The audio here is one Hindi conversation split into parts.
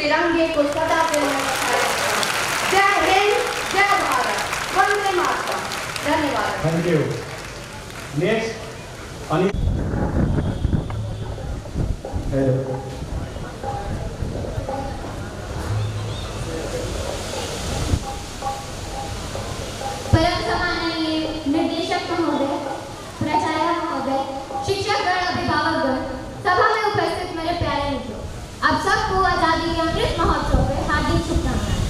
तिरंगे को सदा के लिए बचाए रखना। जय हिंद, जय भारत, वंदे मातरम। धन्यवाद। Thank you. नेक्स्ट परम सम्माननीय निर्देशक महोदय, प्राचार्य महोदय, शिक्षकगण, अभिभावकगण, सभा में उपस्थित मेरे प्यारे मित्रों, आप सबको आजादी के अमृत महोत्सव के हार्दिक शुभकामनाएं।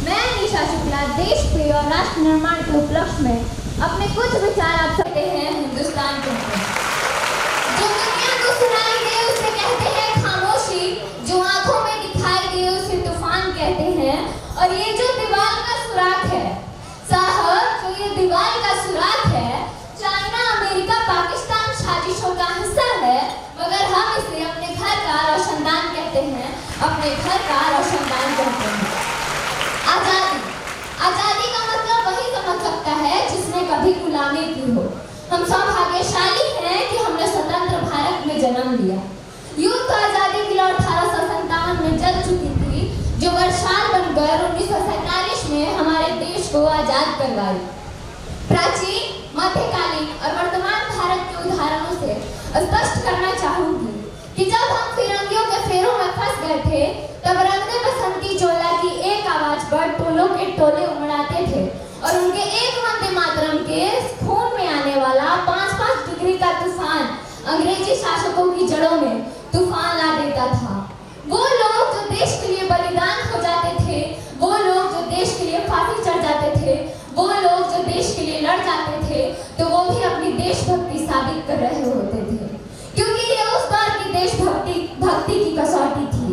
मैं निशा शुक्ला देश प्रेम और राष्ट्र निर्माण के उपलक्ष्य में अपने कुछ विचार आप सकते हैं। हिंदुस्तान कहते हैं, जो दुनिया को सुनाई दे उसे कहते हैं खामोशी, जो आंखों में दिखाई दे उसे तूफान कहते हैं। और ये जो दीवार का सुराख है साहब, जो ये दीवार का सुराख है, चाइना, अमेरिका, पाकिस्तान साजिशों का हिस्सा है, मगर हम इसे अपने घर का रोशनदान कहते हैं, अपने घर का रोशनदान कहते हैं। आजादी, आजादी का मतलब वही समझ सकता है जिसने कभी गुलामी की हो। हम सौभाग्यशाली हैं कि हमने स्वतंत्र भारत में जन्म लिया। यूं तो आजादी की लौ 1857 में जल चुकी थी, जो वर्षाल बनकर 1947 में हमारे देश को आजाद करवाई। प्राचीन, मध्यकालीन और वर्तमान भारत के उदाहरणों से स्पष्ट करना चाहूंगी कि जब हम फिरंगियों के फेरों में फंस गए थे, तब रंग बसंती चोला की एक आवाज पर टोलों के टोले उमड़ाते थे और उनके एक वंदे मातरम के खून में आने वाला 5-5 डिग्री का तूफान अंग्रेजी शासकों की जड़ों में तूफान ला देता था। वो लोग जो देश के लिए बलिदान हो जाते थे, वो लोग जो देश के लिए फांसी चढ़ जाते थे, वो लोग जो देश के लिए लड़ जाते थे, तो वो भी अपनी देशभक्ति साबित कर रहे होते थे, क्योंकि ये उस दौर की देशभक्ति की कसौटी थी।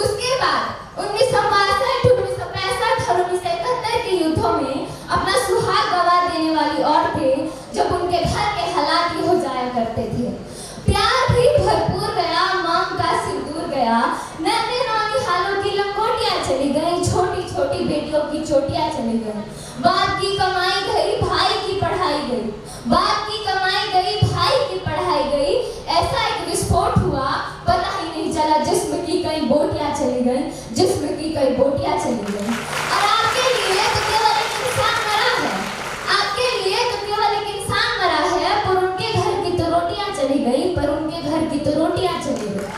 उसके बाद 1962, 1965 और 1971 के युद्धों में अपना सुहाग गवा देने वाली औरतें जब उनके घर के हालात ही हो जाया करते थे, प्यार भी भरपूर गया, मांग का सिंदूर गया, नन्हे नौनिहालों की लंगोटियां चली गई, छोटी छोटी बेटियों की चोटियां चली गई, बाप की कमाई गई, भाई की पढ़ाई गई, बाप की कमाई गई, भाई की पढ़ाई गई। ऐसा एक विस्फोट हुआ, पता ही नहीं चला, जिस्म की कई बोटियां चली गई, जिस्म की कई बोटियां चली गई। और आपके लिए तो केवल एक इंसान मरा है, आपके लिए तो केवल एक इंसान मरा है, पर उनके घर की तो रोटियां चली गई, पर उनके घर की तो रोटियां चली गई।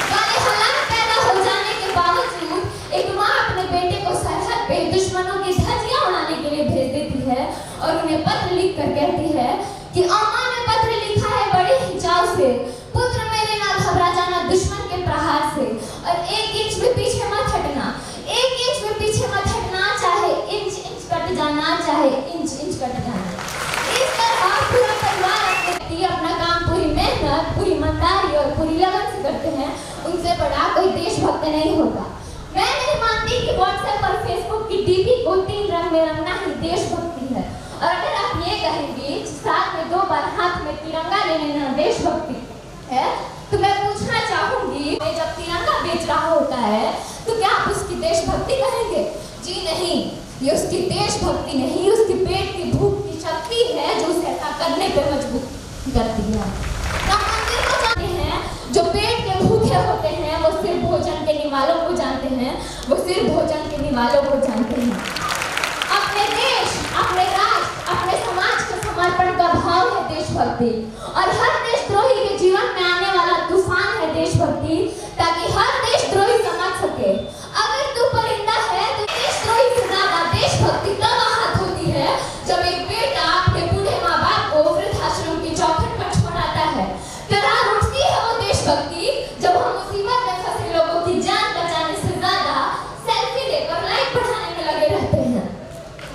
वाले हालात पैदा हो जाने के बावजूद एक माँ अपने बेटे को सरहद पे दुश्मनों की धज्जियां उड़ाने के लिए भेज देती है और उन्हें पत्र लिखकर कहती है कि अम्मा ने पत्र लिखा है बड़े ही चाव से, पुत्र मेरे ना घबरा जाना दुश्मन के प्रहार से, और 1 इंच भी पीछे मत हटना, 1 इंच भी पीछे मत हटना, चाहे इंच इंच कट जाना, चाहे इंच इंच कट जाना। इस तरह पूरा परिवार अपना काम पूरी मेहनत, पूरी ईमानदारी और पूरी लगन से करते हैं। उनसे बड़ा कोई देशभक्त नहीं होगा। मैं नहीं मानती कि व्हाट्सएप और फेसबुक की डीपी को 3 रंग में रंगना ही देशभक्ति है। और अगर आप ये कहेंगे साथ में 2 बार हाथ में तिरंगा ले लेना देशभक्ति है, तो मैं पूछना चाहूंगी, जब तिरंगा बेच रहा होता है तो क्या आप उसकी देशभक्ति कहेंगे? जी नहीं, ये उसकी देशभक्ति नहीं, उसकी पेट की भूख की शक्ति है जो उसे ऐसा करने पर मजबूर करती है। हम मंदिर को जानते हैं, जो पेट के भूखे होते हैं वो सिर्फ भोजन के निवालों को जानते हैं, वो सिर्फ भोजन के निवालों को जानते हैं। अपने देश, अपने राष्ट्र, अपने समाज के समर्पण का भाव है देशभक्ति, और हर देशद्रोही के जीवन में आने वाला तूफान है देशभक्ति, ताकि हर देशद्रोही समझ सके अगर तू परिंदा है तो देशद्रोही से ज्यादा देशभक्ति तब आहत होती है जब एक बेटा अपने बूढ़े माँ बाप को वृद्धाश्रम की चौखट पर छोड़ आता है। करार उठती है वो देशभक्ति जब हम मुसीबत में फंसे लोगों की जान बचाने से ज्यादा सेल्फी लेकर लाइक बढ़ाने में लगे रहते हैं।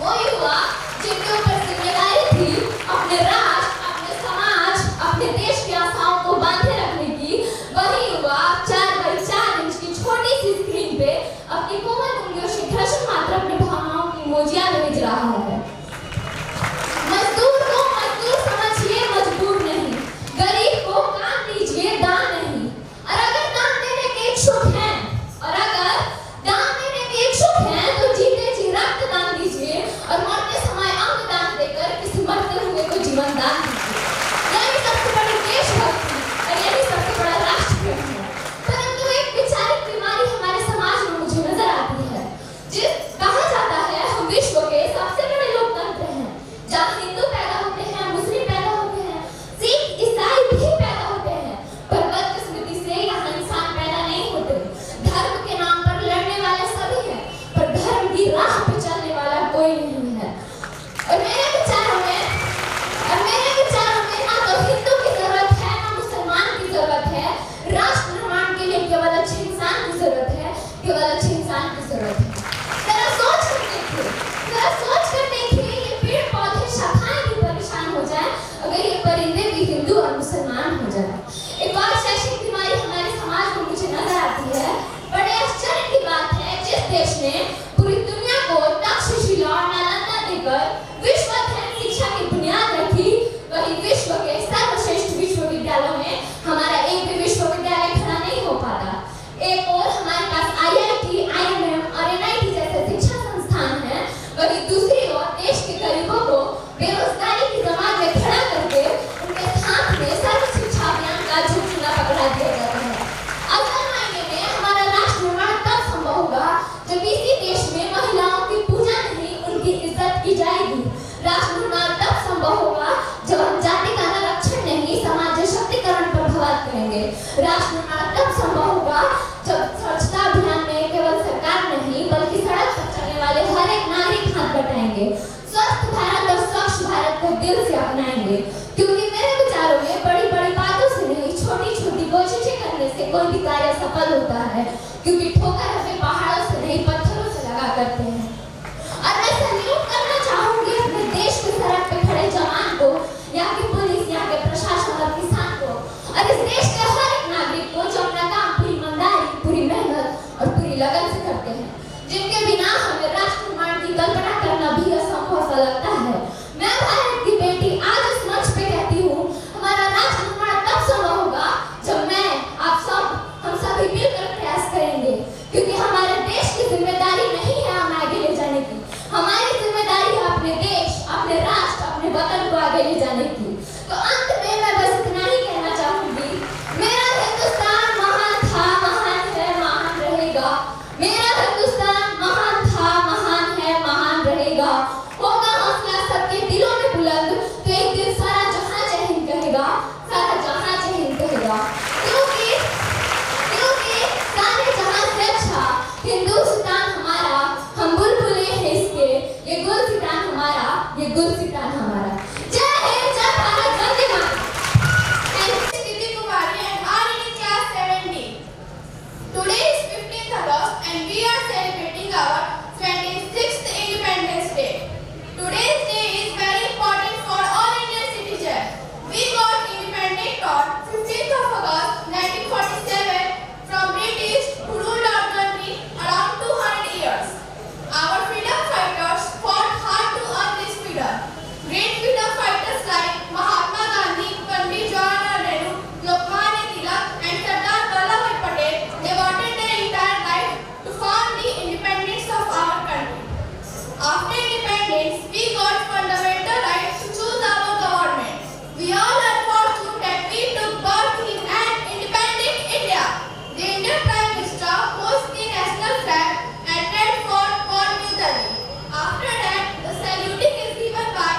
वो युवा जिनके ऊपर जिम्मेदारी थी अपने राष्ट्र, अपने समाज, अपने देश की आशाओं को बांधे रखने की, वही युवा 4x4 इंच की छोटी सी स्क्रीन पे अपनी कोमल उंगलियों से घर्षण मात्र अपनी भावनाओं की इमोजियां भेज रहा है। मजदूर को मजदूर समझिए, मजबूर नहीं। गरीब को काम दीजिए, दान नहीं। और अगर दान देने के इच्छुक हैं, और अगर दान देने के इच्छुक हैं, तो जीते जी रक्त दान दीजिए और मरते समय अंग दान देकर किसी मरते हुए को जीवन दान दीजिए। यही सबसे बड़ी देशभक्ति और यही सबसे बड़ा राष्ट्र प्रेम है। परंतु एक विचारिक बीमारी हमारे समाज में राष्ट्र निर्माण तब संभव होगा जब स्वच्छता अभियान में केवल सरकार नहीं बल्कि सड़क पर चलने वाले हर एक नागरिक हाथ बटाएंगे, स्वस्थ भारत और स्वच्छ भारत को दिल से अपनाएंगे। क्योंकि मेरे विचारों में बड़ी बड़ी बातों से नहीं, छोटी छोटी कोशिशें करने से कोई भी कार्य सफल होता है। क्योंकि ठोकर हमें पहाड़ों से नहीं पत्थरों से लगा करते हैं। और मैं सैल्यूट करना चाहूंगी अपने देश के सड़क पे खड़े जवान को, यहाँ की पुलिस, यहाँ के प्रशासन और किसान को, और इस देश के हर एक नागरिक को जो अपना काम पूरी ईमानदारी, पूरी मेहनत और पूरी लगन से करते हैं, जिनके बिना हमें राष्ट्र निर्माण की कल्पना करना भी असंभव सा लगता है। मैं भारत की बेटी आज इस मंच पे कहती हूँ, हमारा राष्ट्र निर्माण तब संभव होगा जब मैं, आप सब, हम सभी मिलकर प्रयास करेंगे। क्योंकि हमारे देश की जिम्मेदारी नहीं है हमें आगे ले जाने की, हमारी जिम्मेदारी है अपने देश, अपने राष्ट्र, अपने वतन को आगे ले जाने की। तो अंत में मैं बस इतना ही कहना चाहूंगी, मेरा हिंदुस्तान महान था, महान है, महान रहेगा। मेरा हिंदुस्तान महान था, महान है, महान रहेगा। होगा हौसला सबके दिलों में बुलंद, तो एक दिन सारा जहां जय हिंद कहेगा, सारा जहां जय हिंद कहेगा। क्योंकि सारे जहां से अच्छा हिंदुस्तान हमारा, हम बुलबुले हैं इसके, ये गुलसितान हमारा, ये गुलसितान हमारा। जय हिंद, जय Bharat, Vande Mataram. Today is 15th August and we are celebrating our 26th Independence Day. Today's day is very important for all Indian citizens. We got independent on 15th of August 1947 from British who ruled our country around 200 years. Our freedom fighters fought hard to earn this freedom. Great freedom fighters like Mahatma Gandhi, Pandit Jawaharlal Nehru, Lokmanya Tilak and Sardar Vallabhbhai Patel devoted their entire life to form the independence of our country. After independence, we got fundamental right to choose our government. We all are fortunate that we took birth in an independent India. The Indian Prime Minister hosts the national flag and read for New Delhi. After that, the saluting is given by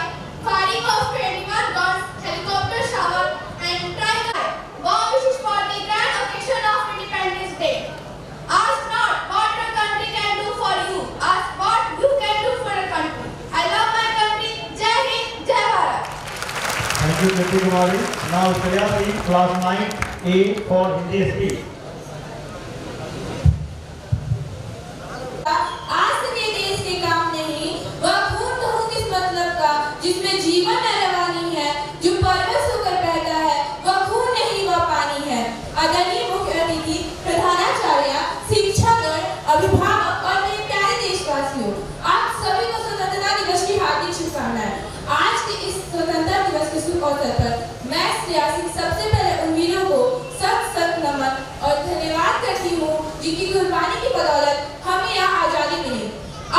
firing of 21 guns, helicopter shower and trial. Bomb wishes for the grand occasion of Independence Day. Ask not what your country can do for you. Ask what you can do for your country. I love my country. Jai Hind, Jai Bharat. Thank you, Priti Kumari. Now, Shreya, class 9A for Hindi speech. आज के देश के काम नहीं, वह खून कहूँ किस मतलब का, जिसमें जीवन न रवानी है, जो परवश होकर बहता है, वह खून नहीं वह पानी है। आदरणीय मुख्य अतिथि, प्रधानाचार्य, शिक्षकगण, अभिभावक और मेरे प्यारे देशवासियों, आप सभी को स्वतंत्रता दिवस की हार्दिक शुभकामनाएं। आज के इस स्वतंत्रता दिवस के शुभ अवसर पर मैं सियासी सबसे पहले उन वीरों को सत नमन और धन्यवाद करती हूँ जिनकी कुर्बानी की बदौलत हमें यहाँ आजादी मिली।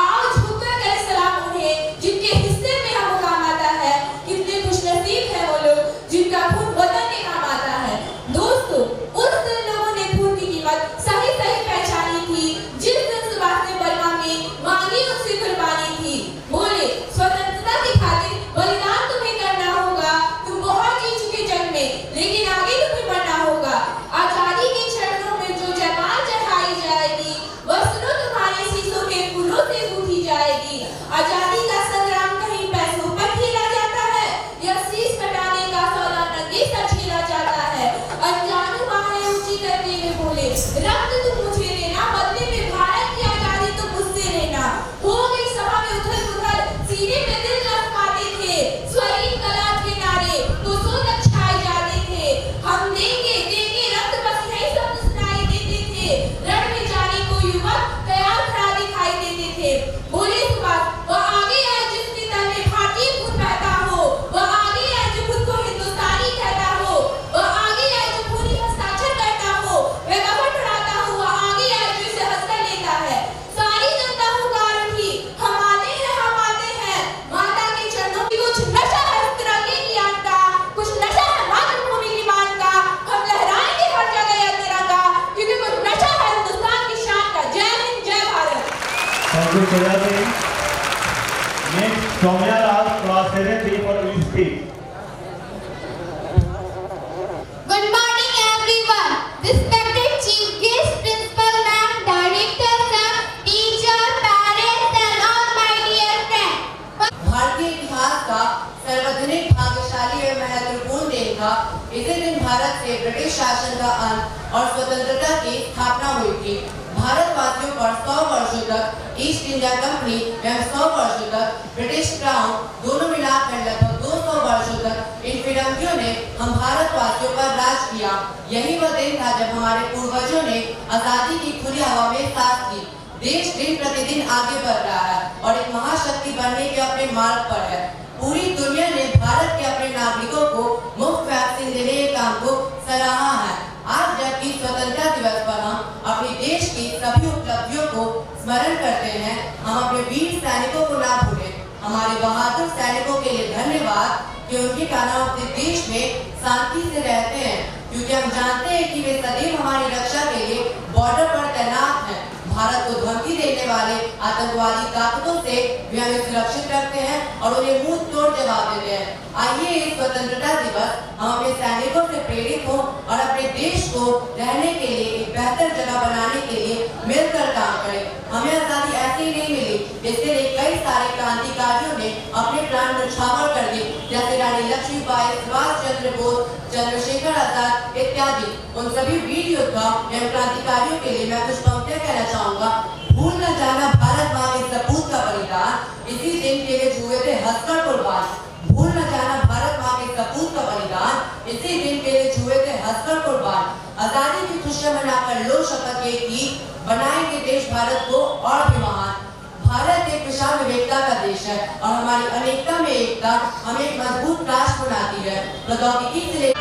आओ झुककर करें सलाम उन्हें जिनके हिस्से में यह मुकाम आता है। कितने खुशनसीब हैं वो लोग जिनका खून वतन के काम आता है। दोस्तों, उस दिन लोगों ने खून की कीमत सही पहचानी थी जिस दिन सुभाष ने बर्मा में मांगी उसकी कुर्बानी थी। बोले, स्वतंत्रता की खातिर बलिदान तुम्हें करना होगा, तुम बहुत जी चुके जंग में, लेकिन आगे तुम्हें बढ़ना होगा। आजादी के चरणों में जो जयमाल चढ़ाई जाएगी, वह सुनो तुम्हारे शीशों के फूलों से गूंथी जाएगी। आजादी का संग्राम कहीं पैसों पर खेला जाता है, यह शीश कटाने का सौदा नंगे सर खेला जाता है। अनजानू बाहें ऊंची करते हुए बोले, रक्त तुम मुझे देना, बदले में भारत की आजादी तुम मुझसे लेना। हो गई सभा में उथल-पुथल, सीने में दिल लपकाते थे, स्वरी कला के नारे तो सो तक छाए जाते थे। हम देंगे रक्त बस यही सब सुनाई देते थे। रण में जाने को युवक तैयार खड़ा दिखाई देते थे। बोले सुभाष, वह आगे आए जिसके तन में भारतीय खून बहता हो, वह आगे आए जो खुद को हिंदुस्तानी कहता हो, वह आगे आए जो खूनी हस्ताक्षर करता हो, वह कपट उड़ाता हो, वह आगे आए जो इसे हंसकर लेता है। सारी जनता पुकार उठी, हम आते हैं, माता के चरणों की कुछ नशा है तिरंगे की आन का, कुछ नशा है मातृभूमि की मान का। हम लहराएंगे हर जगह यह तिरंगा, क्योंकि कुछ नशा है हिंदुस्तान की शान का। जय हिंद, जय Bharat. Thank you, Shreya. Next, Soumya Raj, class 7B for English speech. Good morning everyone. British शासन का अंत और स्वतंत्रता की स्थापना हुई थी। भारतवासियों पर 100 वर्षों तक ईस्ट इंडिया कंपनी एवं 100 वर्षों तक ब्रिटिश क्राउन दोनों मिलाकर लगभग 200 वर्षों तक इन फिरंगियों ने हम भारतवासियों पर राज किया। यही वह दिन था जब हमारे पूर्वजों ने आजादी की खुली हवा में सांस ली। देश दिन प्रतिदिन आगे बढ़ रहा है और एक महाशक्ति बनने के अपने मार्ग पर है। पूरी दुनिया ने भारत के अपने नागरिकों को मुफ्त वैक्सीन देने के काम को सराहा है। आज जबकि स्वतंत्रता दिवस पर हम अपने देश की सभी उपलब्धियों को स्मरण करते हैं, हम अपने वीर सैनिकों को ना भूलें। हमारे बहादुर सैनिकों के लिए धन्यवाद कि उनके कारण हम अपने देश में शांति से रहते हैं, क्योंकि हम जानते हैं कि वे सदैव हमारी रक्षा के लिए बॉर्डर पर तैनात हैं। भारत को धमकी देने वाले आतंकवादी ताकतों से वे हमें सुरक्षित रखते हैं और उन्हें मुंह तोड़ जवाब देते हैं। आइए इस स्वतंत्रता दिवस हम अपने सैनिकों से प्रेरित हों और अपने देश को रहने के लिए एक बेहतर जगह बनाने के लिए मिलकर काम करें। हमें आजादी ऐसे ही नहीं मिली, इसके लिए कई सारे क्रांतिकारियों ने अपने प्राण न्यौछावर कर दिए, जैसे रानी लक्ष्मीबाई, सुभाष चंद्र बोस, चंद्रशेखर आजाद इत्यादि। उन सभी वीर योद्धाओं एवं क्रांतिकारियों के लिए मैं कुछ पंक्तियां कहना चाहूंगा। भूल न जाना भारत माँ के सपूत का बलिदान, इसी दिन के लिए हुए थे हंसकर कुर्बान। भूल न जाना भारत माँ के सपूत का बलिदान, इसी दिन के लिए हुए थे हंसकर कुर्बान। आजादी की खुशियां मनाकर लो शपथ ये की, बनाएंगे देश भारत को और भी महान। भारत एक विशाल विविधता का देश है और हमारी अनेकता में एकता हमें एक मजबूत राष्ट्र बनाती है। प्रौद्योगिकी से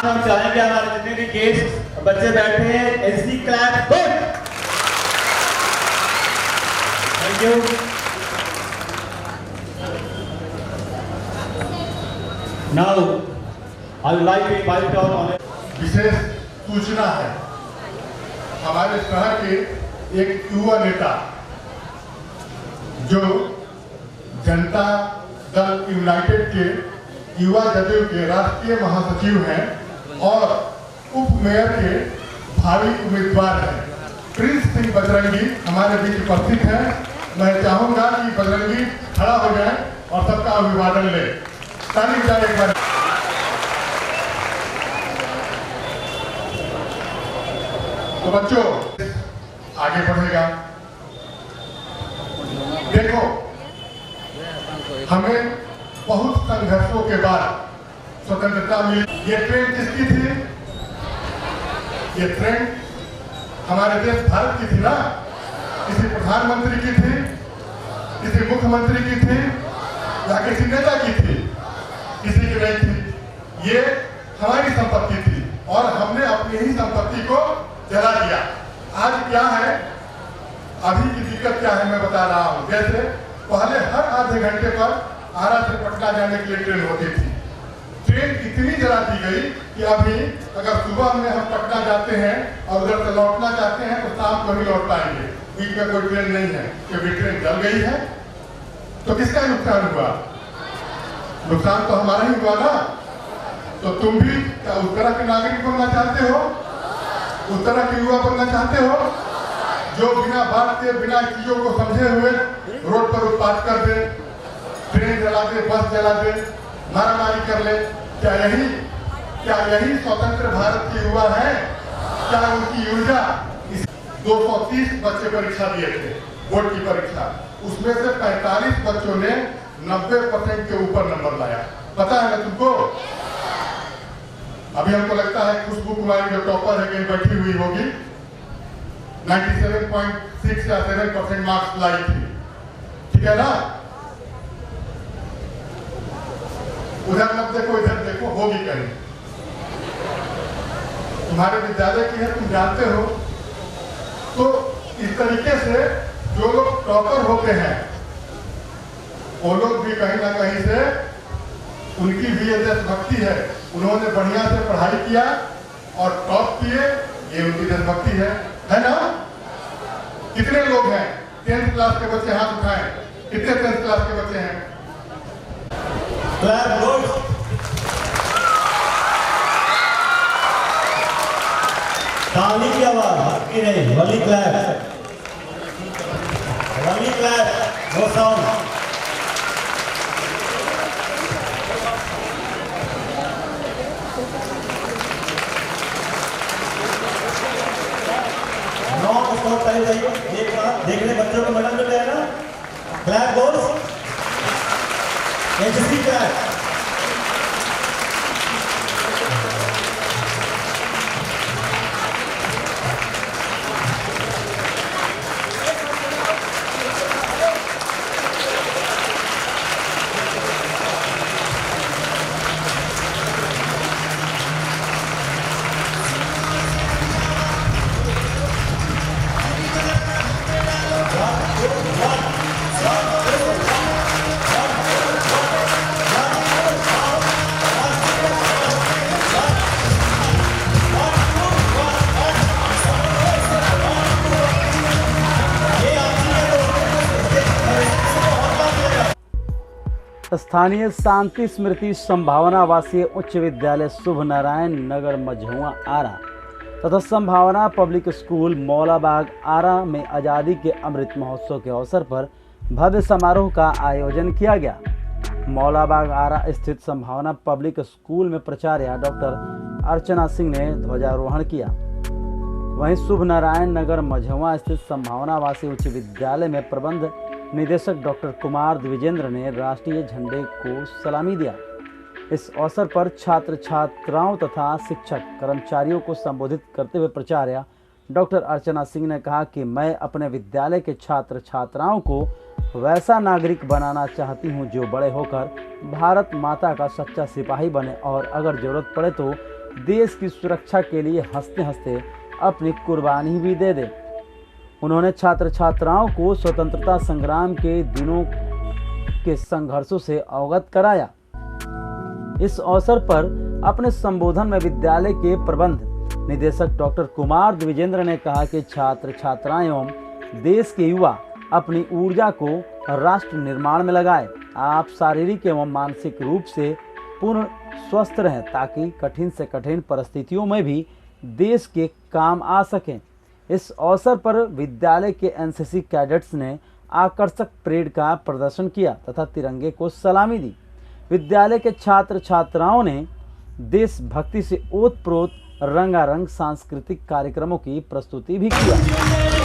हम चाहेंगे हमारे जितने भी गेस्ट बच्चे बैठे हैं, एनसी clap good. Thank you. Now I would like to invite our honour. विशेष सूचना है, हमारे शहर के एक युवा नेता जो जनता दल यूनाइटेड के युवा जदयू के राष्ट्रीय महासचिव हैं और उप मेयर के भावी उम्मीदवार हैं, प्रिंस सिंह बजरंगी हमारे बीच उपस्थित हैं। मैं चाहूंगा कि बजरंगी खड़ा हो जाए और सबका अभिवादन ले। ताली बजाए एक बार। तो बच्चों आगे बढ़ेगा। देखो, हमें बहुत संघर्षों के बाद स्वतंत्रता मिली। ये ट्रेन किसकी थी? ये ट्रेन हमारे देश भारत की थी ना? किसी प्रधानमंत्री की थी, किसी मुख्यमंत्री की थी या किसी नेता की थी? किसी की नहीं थी। ये हमारी संपत्ति थी और हमने अपनी ही संपत्ति को जला दिया। आज क्या है, अभी की दिक्कत क्या है मैं बता रहा हूँ। जैसे पहले हर आधे घंटे पर आरा से पटना जाने के लिए ट्रेन होती थी। ट्रेन इतनी जला दी गई कि अभी अगर सुबह में हम पटना जाते हैं और उधर से लौटना चाहते हैं तो शाम को ही लौट पाएंगे, बीच में कोई ट्रेन नहीं है क्योंकि ट्रेन जल गई है। तो किसका नुकसान हुआ? नुकसान तो हमारा ही हुआ ना। तो तुम भी क्या उस तरह के नागरिक बनना चाहते हो? उस तरह के युवा बनना चाहते हो जो बिना बात के, बिना चीजों को समझे हुए रोड पर उत्पात कर दे, ट्रेन जला दे, बस जला दे, मारामारी कर ले? क्या यही स्वतंत्र भारत के युवा हैं? क्या उनकी ऊर्जा? 230 बच्चे परीक्षा दिए थे, बोर्ड की परीक्षा, उसमें से 45 बच्चों ने 90% के ऊपर नंबर लाया। पता है ना तुमको? अभी हमको लगता है खुशबू कुमारी जो टॉपर है कहीं बैठी हुई होगी, 97.6 या 7% मार्क्स लाई थी, ठीक है ना? उधर मत देखो, इधर देखो, होगी कहीं। तुम्हारे विद्यालय की है, तुम जानते हो। तो इस तरीके से जो लोग टॉपर होते हैं वो लोग भी कहीं ना कहीं से, उनकी भी ये देशभक्ति है। उन्होंने बढ़िया से पढ़ाई किया और टॉप किए, ये उनकी देशभक्ति है ना? कितने लोग हैं 10th क्लास के बच्चे? हाथ उठाएं। कितने 10th क्लास के बच्चे हैं? Clap good. ताली की आवाज आपकी नहीं, वली क्लैप, वली क्लैप, नो साउंड। देखने बच्चों को मैडम मिल रहे हैं ना? Clap goals, HC clap. स्थानीय शांति स्मृति संभावना आवासीय उच्च विद्यालय शुभ नारायण नगर मझुआ आरा तथा संभावना पब्लिक स्कूल मौलाबाग आरा में आज़ादी के अमृत महोत्सव के अवसर पर भव्य समारोह का आयोजन किया गया। मौलाबाग आरा स्थित संभावना पब्लिक स्कूल में प्राचार्य डॉक्टर अर्चना सिंह ने ध्वजारोहण किया। वहीं शुभ नारायण नगर मझुआ स्थित संभावना आवासीय उच्च विद्यालय में प्रबंध निदेशक डॉक्टर कुमार द्विजेंद्र ने राष्ट्रीय झंडे को सलामी दिया। इस अवसर पर छात्र छात्राओं तथा शिक्षक कर्मचारियों को संबोधित करते हुए प्राचार्य डॉक्टर अर्चना सिंह ने कहा कि मैं अपने विद्यालय के छात्र छात्राओं को वैसा नागरिक बनाना चाहती हूं जो बड़े होकर भारत माता का सच्चा सिपाही बने और अगर जरूरत पड़े तो देश की सुरक्षा के लिए हंसते हंसते अपनी कुर्बानी भी दे दे। उन्होंने छात्र छात्राओं को स्वतंत्रता संग्राम के दिनों के संघर्षों से अवगत कराया। इस अवसर पर अपने संबोधन में विद्यालय के प्रबंध निदेशक डॉक्टर कुमार द्विजेंद्र ने कहा कि छात्र छात्राएं एवं देश के युवा अपनी ऊर्जा को राष्ट्र निर्माण में लगाए। आप शारीरिक एवं मानसिक रूप से पूर्ण स्वस्थ रहें ताकि कठिन से कठिन परिस्थितियों में भी देश के काम आ सकें। इस अवसर पर विद्यालय के एनसीसी कैडेट्स ने आकर्षक परेड का प्रदर्शन किया तथा तिरंगे को सलामी दी। विद्यालय के छात्र छात्राओं ने देशभक्ति से ओतप्रोत रंगारंग सांस्कृतिक कार्यक्रमों की प्रस्तुति भी किया।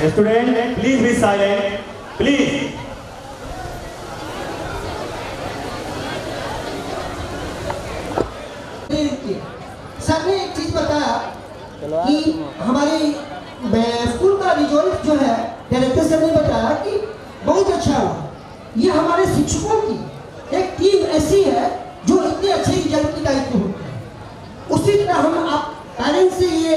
Student, please be silent. Please. Sir ने एक चीज बताया कि हमारे स्कूल का रिजल्ट जो है डायरेक्टर सर ने बताया कि बहुत अच्छा हुआ। ये हमारे शिक्षकों की एक टीम ऐसी है जो इतने अच्छे रिजल्ट की दायित्व होती है। उसी तरह हम आप पेरेंट्स से ये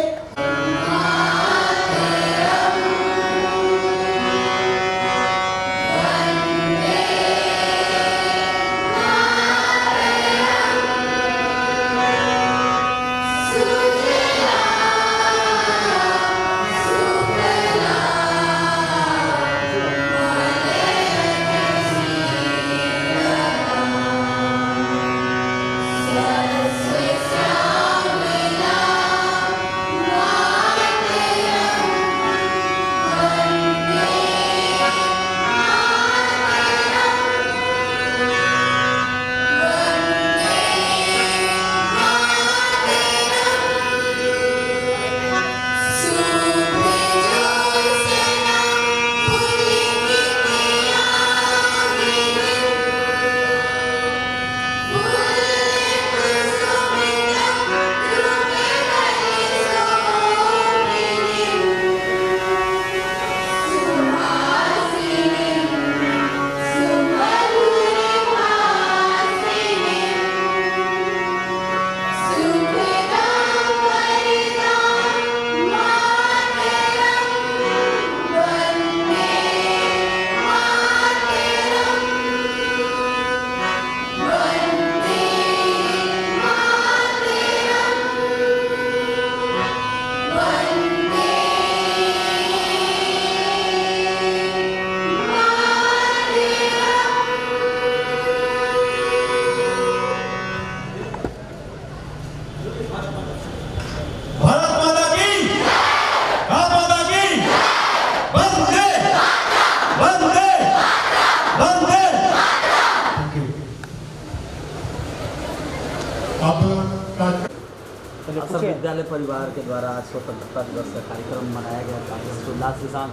विद्यालय परिवार के द्वारा आज स्वतंत्रता दिवस का कार्यक्रम मनाया गया था। उल्लास के साथ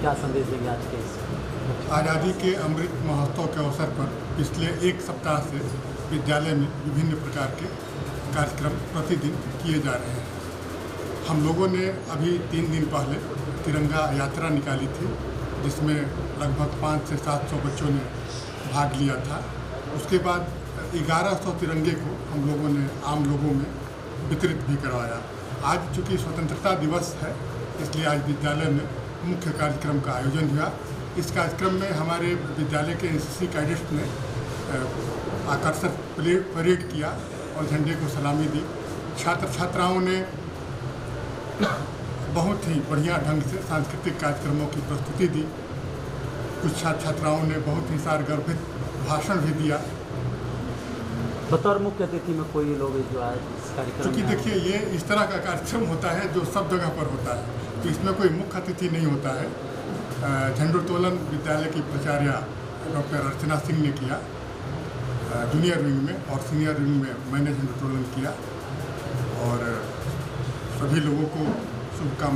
क्या संदेश देंगे आज के आज़ादी के अमृत महोत्सव के अवसर पर पिछले एक सप्ताह से विद्यालय में विभिन्न प्रकार के कार्यक्रम प्रतिदिन किए जा रहे हैं। हम लोगों ने अभी 3 दिन पहले तिरंगा यात्रा निकाली थी, जिसमें लगभग 500 से 700 बच्चों ने भाग लिया था। उसके बाद 1100 तिरंगे को हम लोगों ने आम लोगों में वितरित भी करवाया। आज चूँकि स्वतंत्रता दिवस है, इसलिए आज विद्यालय में मुख्य कार्यक्रम का आयोजन हुआ। इस कार्यक्रम में हमारे विद्यालय के एनसीसी कैडेट्स ने आकर्षक परेड किया और झंडे को सलामी दी। छात्र छात्राओं ने बहुत ही बढ़िया ढंग से सांस्कृतिक कार्यक्रमों की प्रस्तुति दी। कुछ छात्र छात्राओं ने बहुत ही सारगर्भित भाषण भी दिया। बतौर मुख्य अतिथि में कोई लोग जो है इस कार्यक्रम क्योंकि में देखिए, ये इस तरह का कार्यक्रम होता है जो सब जगह पर होता है, तो इसमें कोई मुख्य अतिथि नहीं होता है। झंडोत्तोलन विद्यालय की प्राचार्य डॉक्टर अर्चना सिंह ने किया जूनियर विंग में, और सीनियर विंग में मैंने झंडोत्तोलन किया, और सभी लोगों को शुभकामनाएं।